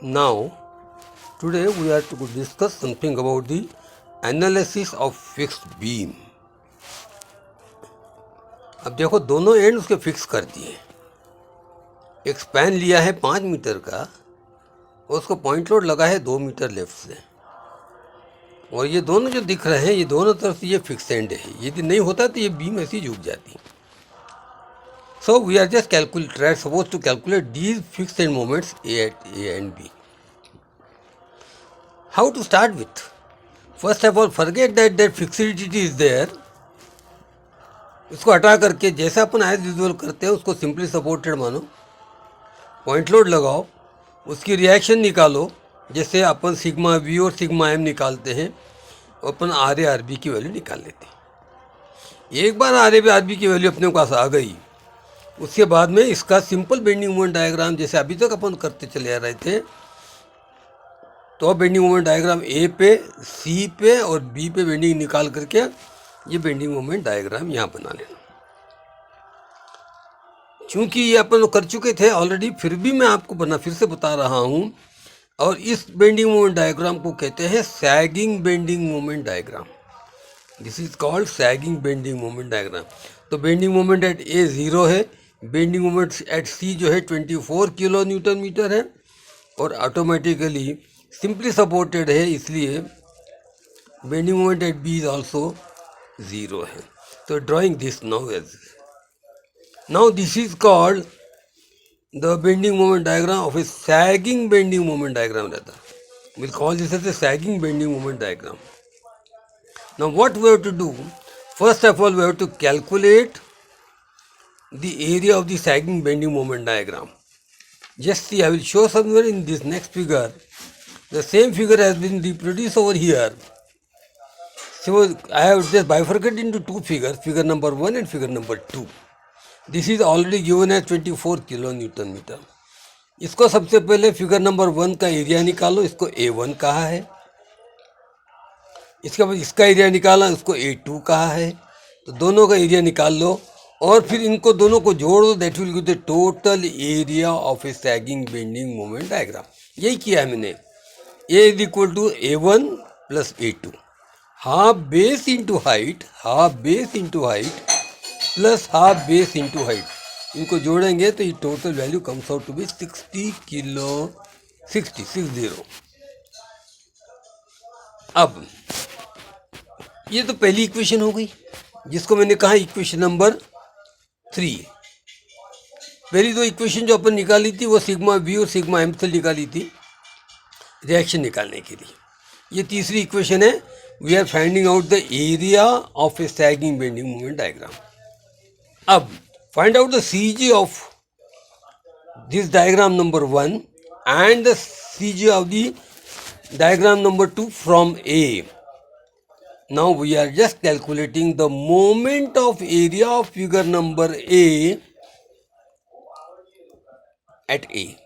Now, today we are to discuss something about the analysis of fixed beam. अब देखो दोनों and उसके fix कर दिए। एक स्पैन लिया है 5 मीटर का और उसको पॉइंट लोड लगा है 2 मीटर लेफ्ट से, और ये दोनों जो दिख रहे हैं ये दोनों तरफ से ये फिक्स एंड है। यदि नहीं होता तो ये बीम ऐसी झुक जाती। So we are just calculate suppose to calculate these fix and moments A at A and B. How to start with? First of all, forget that fixity is there. इसको हटा करके जैसा अपन एज यूजुअल करते हैं उसको simply supported मानो, point load लगाओ, उसकी रिएक्शन निकालो, जैसे अपन सिग्मा वी और सिग्मा एम निकालते हैं, अपन आर ए आर बी की वैल्यू निकाल लेते हैं। एक बार आर ए आर बी की वैल्यू अपने पास आ गई, उसके बाद में इसका सिंपल बेंडिंग मोमेंट डायग्राम जैसे अभी तक अपन करते चले आ रहे थे, तो बेंडिंग मोमेंट डायग्राम ए पे, सी पे और बी पे बेंडिंग निकाल करके ये बेंडिंग मोमेंट डायग्राम यहाँ बना लेना। क्योंकि ये अपन कर चुके थे ऑलरेडी, फिर भी मैं आपको फिर से बता रहा हूँ। और इस बेंडिंग मोमेंट डायग्राम को कहते हैं sagging bending moment diagram. This is called sagging bending moment diagram. तो बेंडिंग मोमेंट एट ए 0 है, बेंडिंग मोमेंट एट सी जो है 24 किलो न्यूटन मीटर है, और ऑटोमेटिकली सिंपली सपोर्टेड है, इसलिए bending moment at B is also 0 है। तो drawing this now this is called the bending moment diagram of a sagging bending moment diagram रहता है। Will call this as a sagging bending moment diagram. Now what we have to do, first of all we have to calculate the area of the sagging bending moment diagram. Just see, I will show somewhere in this next figure. The same figure has been reproduced over here. So I have just bifurcated into two figures, figure number 1 and figure number 2. This is already given as 24 kilo newton metre. इसको सबसे पहले figure number 1 का area निकालो, इसको A1 कहा है। इसके बाद इसका एरिया निकाला, इसको A2 कहा है। तो दोनों का एरिया निकाल लो और फिर इनको दोनों को जोड़ दो, that will give the total area of a sagging bending moment diagram. यही किया है मैंने। A is equal to A1 plus A2, half base into height, half base into height plus half base into height, इनको जोड़ेंगे तो ये total value comes out to be 60 kilo 60. अब ये तो पहली इक्वेशन हो गई, जिसको मैंने कहा इक्वेशन नंबर 3. पहली दो इक्वेशन जो अपन निकाली थी वो सिग्मा वी और सिग्मा एम से निकाली थी रिएक्शन निकालने के लिए। ये तीसरी इक्वेशन है, we are finding out the area of a sagging bending moment diagram. अब find out the C G of this diagram number 1 and the C G of the diagram number 2 from A. Now we are just calculating the moment of area of figure number A at A.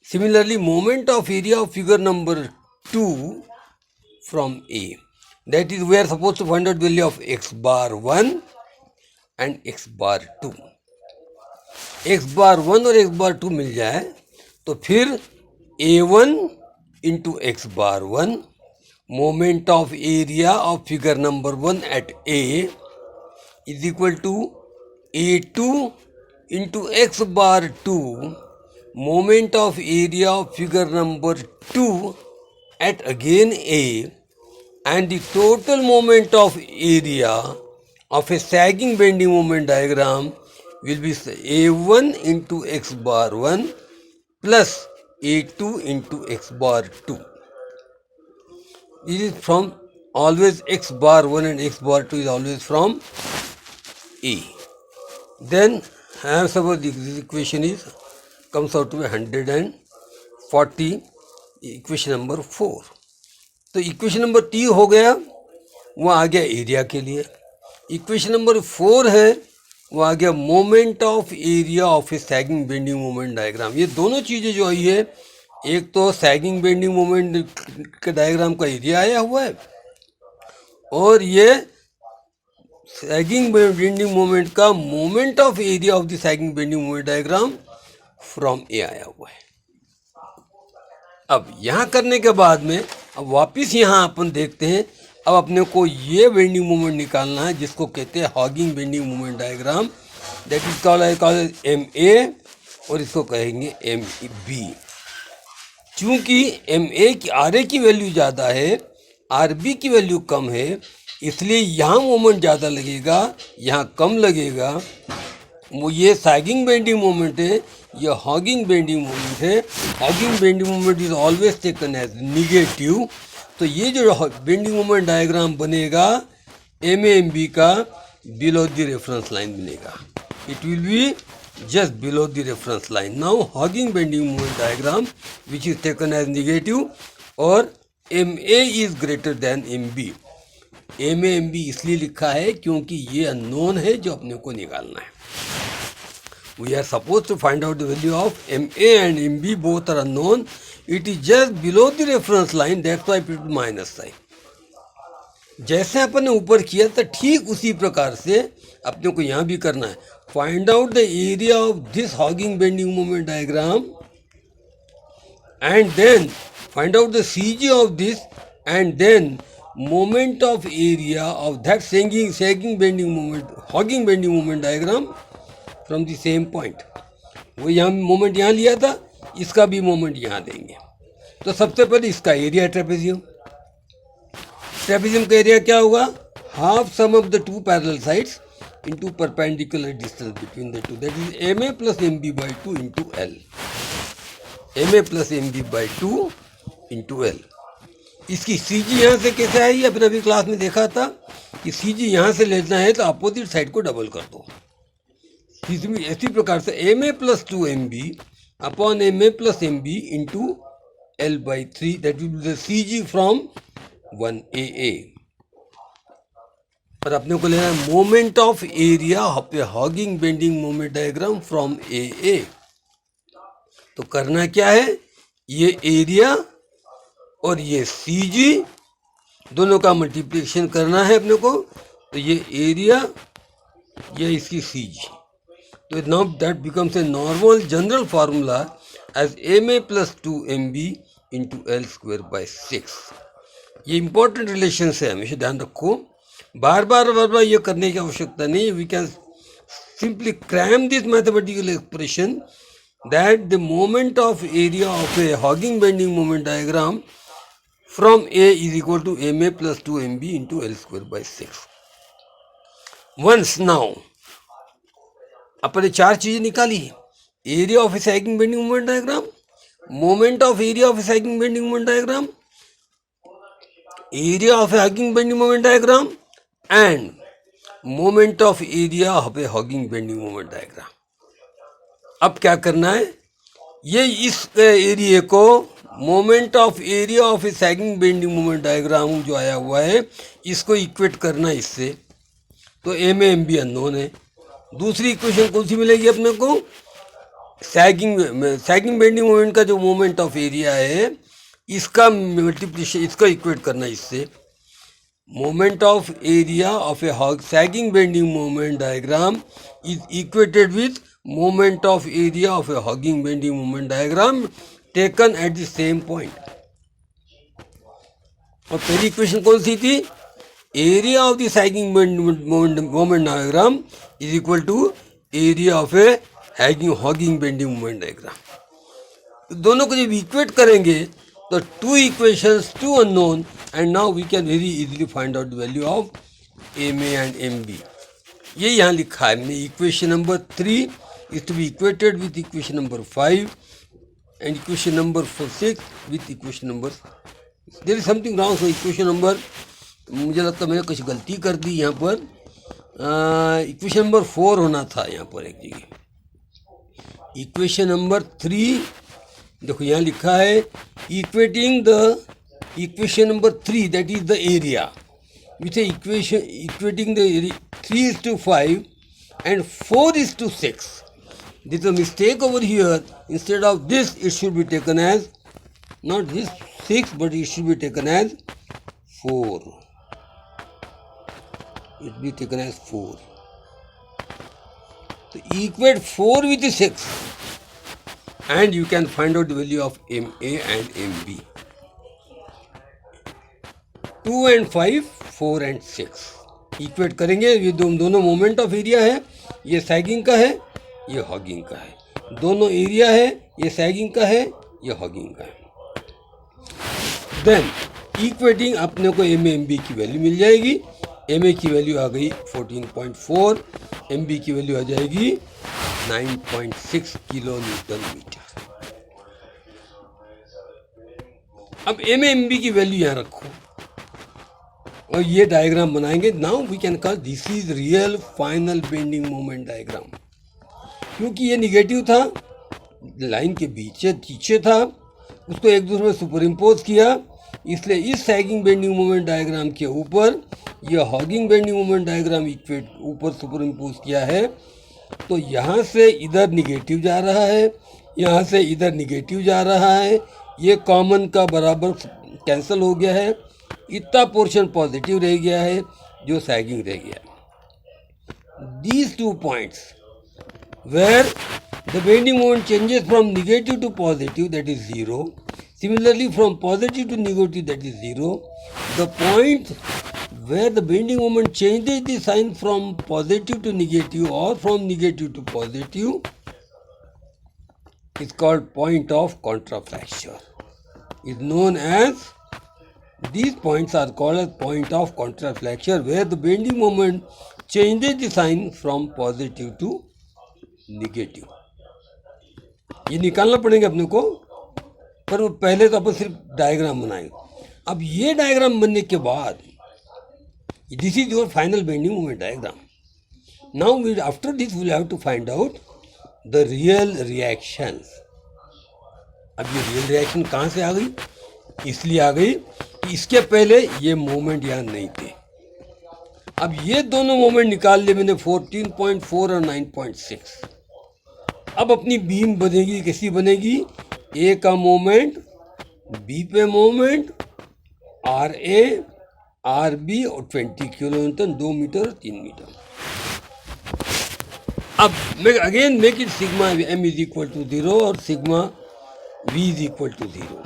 Similarly, moment of area of figure number 2 from A. That is, we are supposed to find out the value of x bar 1 and x bar 2. x bar 1 और x bar 2 मिल जाए तो फिर A1 into x bar 1 moment of area of figure number 1 at A is equal to A2 into x bar 2 moment of area of figure number 2 at again A, and the total moment of area of a sagging bending moment diagram will be A1 into x bar 1 plus A2 into x bar 2. This is from always x bar 1 and x bar 2 is always from A. Then have suppose this equation is comes out to be 140, equation number 4. तो equation number 3 हो गया, वो आ गया area के लिए. Equation number 4 है, वो आ गया moment of area of a sagging bending moment diagram. ये दोनों चीज़ें जो आई है, एक तो सैगिंग बेंडिंग मोमेंट के डायग्राम का एरिया आया हुआ है, और ये सैगिंग बेंडिंग मोमेंट का moment of area of the sagging bending moment diagram from A आया हुआ है. अब यहाँ करने के बाद में अब वापस यहाँ अपन देखते हैं, अब अपने को ये बेंडिंग मोमेंट निकालना है जिसको कहते हैं hogging bending moment diagram, that is called M A, और इसको कहेंगे एम बी। चूँकि एम ए की आर ए की वैल्यू ज़्यादा है, आर बी की वैल्यू कम है, इसलिए यहाँ मोमेंट ज़्यादा लगेगा, यहाँ कम लगेगा। वो ये सैगिंग बेंडिंग मोमेंट है, ये हॉगिंग बेंडिंग मोमेंट है। Hogging bending moment is always taken as negative. तो ये जो बेंडिंग मोमेंट डायग्राम बनेगा एम एम बी का, बिलो द रेफरेंस लाइन बनेगा, it will be just below the reference line. Now hogging bending moment diagram which is taken as negative, or MA is greater than MB. MA MB इसलिए लिखा है क्योंकि ये unknown है जो अपने को निकालना है. We are supposed to find out the value of MA and MB, both are unknown. It is just below the reference line, that's why I put minus sign. जैसे अपन ने ऊपर किया था ठीक उसी प्रकार से अपने को यहाँ भी करना है. Find out the area of this hogging bending moment diagram and then find out the CG of this, and then moment of area of that sagging bending moment, hogging bending moment diagram from the same point. वो यहाँ moment यहाँ लिया था, इसका भी moment यहाँ देंगे. तो सबसे पहले इसका एरिया ट्रेपेजियम. ट्रेपेजियम का एरिया क्या होगा? Half sum of the two parallel sides into perpendicular distance between the two, that is MA plus MB by 2 into L. MA plus MB by 2 into L. इसकी CG यहाँ से कैसे आई? अपने अभी class में देखा था कि CG यहाँ से लेना है तो अपोजिट साइड को डबल कर दो. इसी प्रकार से MA plus 2MB upon MA plus MB into L by 3, that will be the CG from 1AA. पर अपने को लेना है moment of area of a hogging bending moment diagram from A A. तो करना क्या है? ये एरिया और ये सी जी दोनों का मल्टीप्लिकेशन करना है अपने को. तो ये एरिया, ये इसकी सी जी. तो now that becomes a normal general formula as M A plus 2MB into L square by 6. ये इंपॉर्टेंट रिलेशन है, हमेशा ध्यान रखो. बार बार ये करने की आवश्यकता नहीं. We can simply cram this mathematical expression that the moment of area of a hogging bending moment diagram from A is equal to MA plus 2MB into L square by 6. Once now अपने चार चीजें निकाली. Area of a sagging bending moment diagram, moment of area of a sagging bending moment diagram, area of a hogging bending moment diagram and moment of area of a hogging bending moment diagram. अब क्या करना है? ये इस area को moment of area of a sagging bending moment diagram जो आया हुआ है इसको इक्वेट करना इससे. तो एम एम बी अननोन है. दूसरी इक्वेशन कौन सी मिलेगी अपने को? सैगिंग बेंडिंग मोमेंट का जो मोमेंट ऑफ एरिया है इसका मल्टीप्लिकेशन, इसका इक्वेट करना इससे. Moment of area of a sagging bending moment diagram is equated with moment of area of a hogging bending moment diagram taken at the same point. और पहली equation कौन सी थी? Area of the sagging moment diagram is equal to area of a hogging bending moment diagram. दोनों को जब equate करेंगे तो two equations, two unknown, and now we can very easily find out the value of MA and MB. ये यहाँ लिखा है हमने. Equation number 3 is to be equated with equation number 5 and equation number 6 with equation number. There is something wrong. So equation number, मुझे लगता है मैंने कुछ गलती कर दी यहाँ पर. इक्वेशन नंबर 4 होना था यहाँ पर एक जगह. इक्वेशन नंबर 3 देखो यहाँ लिखा है equating the equation number 3, that is the area with equation equating the 3:5 and 4:6. This is a mistake over here. Instead of this, it should be taken as not this 6, but it should be taken as 4. It will be taken as 4. So equate 4 with 6 and you can find out the value of MA and MB. 2 and 5, 4 and 6 equate करेंगे. ये दोनों moment of area है, ये sagging का है, ये hugging का है. दोनों एरिया है, ये सैगिंग का है, ये हॉगिंग का है. देन इक्वेटिंग अपने को MA/MB की वैल्यू मिल जाएगी. MA की वैल्यू आ गई 14.4, MB की वैल्यू आ जाएगी 9.6 किलो न्यूटन मीटर. अब MA/MB की वैल्यू यहाँ रखो और ये डायग्राम बनाएंगे. Now we can call this is real final bending moment diagram. क्योंकि ये निगेटिव था, लाइन के पीछे था, उसको एक दूसरे में सुपर इम्पोज किया, इसलिए इस सैगिंग बेंडिंग मोमेंट डायग्राम के ऊपर यह hugging bending moment diagram equate ऊपर सुपर इम्पोज किया है. तो यहाँ से इधर निगेटिव जा रहा है, यहाँ से इधर निगेटिव जा रहा है, ये कॉमन का बराबर कैंसिल हो गया है. इतना पोर्शन पॉजिटिव रह गया है जो सैगिंग रह गया. These 2 points where the bending moment changes from negative to positive, that is 0. Similarly, from positive to negative, that is 0. The point where the bending moment changes the sign from positive to negative or from negative to positive is called point of contraflexure. Is known as, these points are called as point of contraflexure, where the bending moment changes the sign from positive to negative. ये निकालना पड़ेगा अपने को, पर वो पहले तो अपन सिर्फ डायग्राम बनाएंगे. अब ये डायग्राम बनने के बाद this is your final bending moment diagram. Now we after this we have to find out the real reactions. अब ये रियल रिएक्शन कहाँ से आ गई? इसलिए आ गई कि इसके पहले ये मोमेंट यहाँ नहीं थे. अब ये दोनों मोमेंट निकाल लिए मैंने, 14.4 और 9.6. अब अपनी बीम बनेगी, कैसी बनेगी? ए का मोमेंट, बी पे मोमेंट, RA, RB और 20 किलो न्यूटन, 2 मीटर और 3 मीटर. अब again make it sigma M is equal to 0 और sigma V is equal to 0.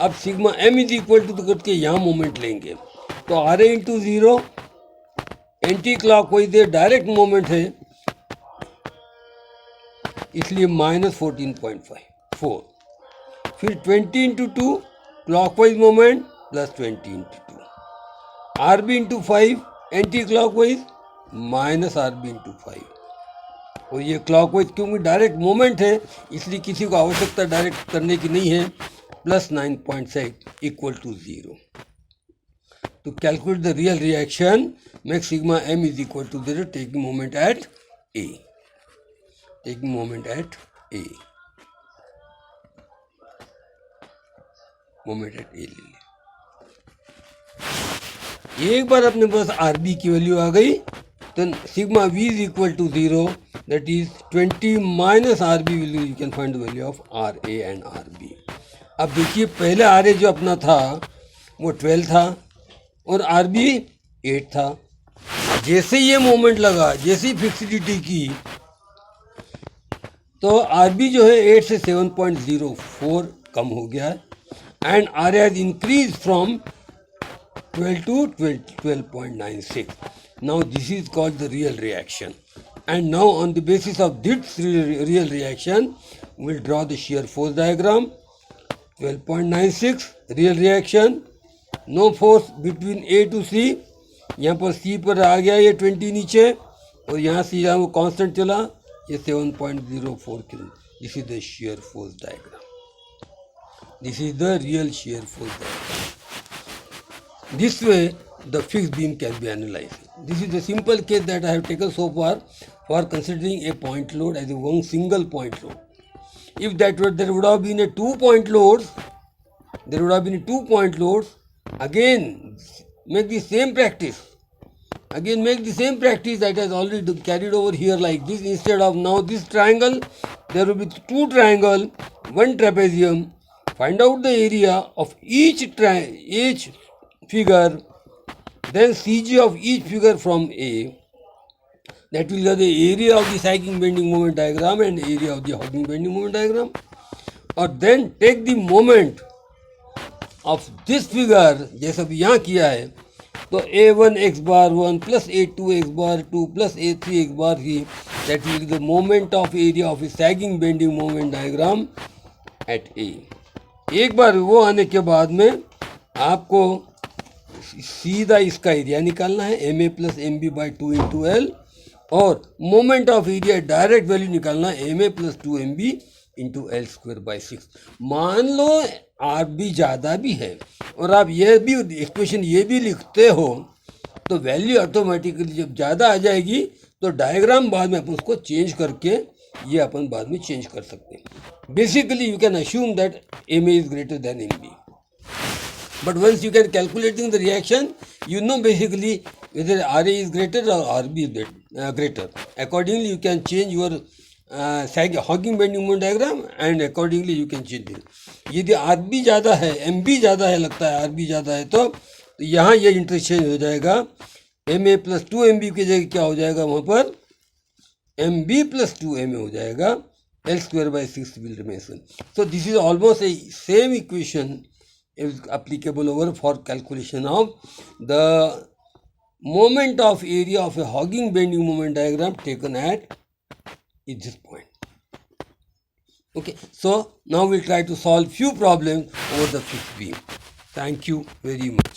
अब sigma M is equal to करके यहाँ मोमेंट लेंगे तो RA into 0, anti clockwise direct moment है, इसलिए -14.4. फिर 20 into 2 clockwise moment plus 20 into 2. RB into 5 anti clockwise minus RB into 5. और ये क्लॉकवाइज क्योंकि डायरेक्ट मोमेंट है इसलिए किसी को आवश्यकता डायरेक्ट करने की नहीं है. Plus 9.6 equal to 0. To calculate the real reaction, make sigma M is equal to 0, taking moment at A. Taking moment at A. Moment at A ले लिया. एक बार अपने पास RB की वैल्यू आ गई तो sigma V is equal to 0, that is 20 minus RB value. You can find the value of RA and RB. अब देखिए पहले RA जो अपना था वो 12 था और RB 8 था. जैसे ये मोमेंट लगा, जैसे ही फिक्सिडिटी की तो RB जो है 8 से 7.04 कम हो गया है and RA has increased from 12 to 12.96. Now this is called the real reaction. And now on the basis of this real reaction, we will draw the shear force diagram. 12.96 real reaction. No force between A to C. यहाँ पर C पर आ गया ये 20 नीचे और यहाँ से यहाँ वो कांस्टेंट चला, ये 7.04 kilo. This is the shear force diagram. This is the real shear force diagram. This way the fixed beam can be analyzed. This is the simple case that I have taken so far for considering a point load as a one single point load. If that were there would have been a 2-point loads, there would have been 2-point loads. Again make the same practice. Again make the same practice that has already carried over here like this. Instead of now this triangle, there will be 2 triangle, 1 trapezium. Find out the area of each figure, then CG of each figure from A. That will be the area of the sagging bending moment diagram and area of the hogging bending moment diagram. और then take the moment of this figure, जैसा भी यहाँ किया है, तो a1 x bar 1 plus a2 x bar 2 plus a3 x bar 3, that will be the moment of area of a sagging bending moment diagram at A. एक बार वो आने के बाद में आपको सीधा इसका एरिया निकालना है, M A plus M B by 2 into L, और moment of area direct value निकालना है, M A plus 2 M B into L square by 6। मान लो आर बी ज़्यादा भी है और आप ये भी एक्सप्रेशन ये भी लिखते हो, तो वैल्यू ऑटोमेटिकली जब ज़्यादा आ जाएगी तो डायग्राम बाद में अपन उसको चेंज करके ये अपन बाद में चेंज कर सकते हैं। Basically you can assume that M A is greater than M B, but once you can calculating the reaction, you know basically whether RA is greater or RB is greater. Accordingly you can change your Hawking bending moment diagram and accordingly you can change it. यदि RB ज़्यादा है, MB ज़्यादा है, लगता है RB ज़्यादा है, तो यहाँ ये इंटरचेंज हो जाएगा, MA प्लस 2MB की जगह क्या हो जाएगा, वहाँ पर MB प्लस 2MA हो जाएगा, L square by 6 will remain. So this is almost a same equation is applicable over for calculation of the moment of area of a Hawking bending moment diagram taken at this point. Okay, so now we'll try to solve few problems over the fifth beam. Thank you very much.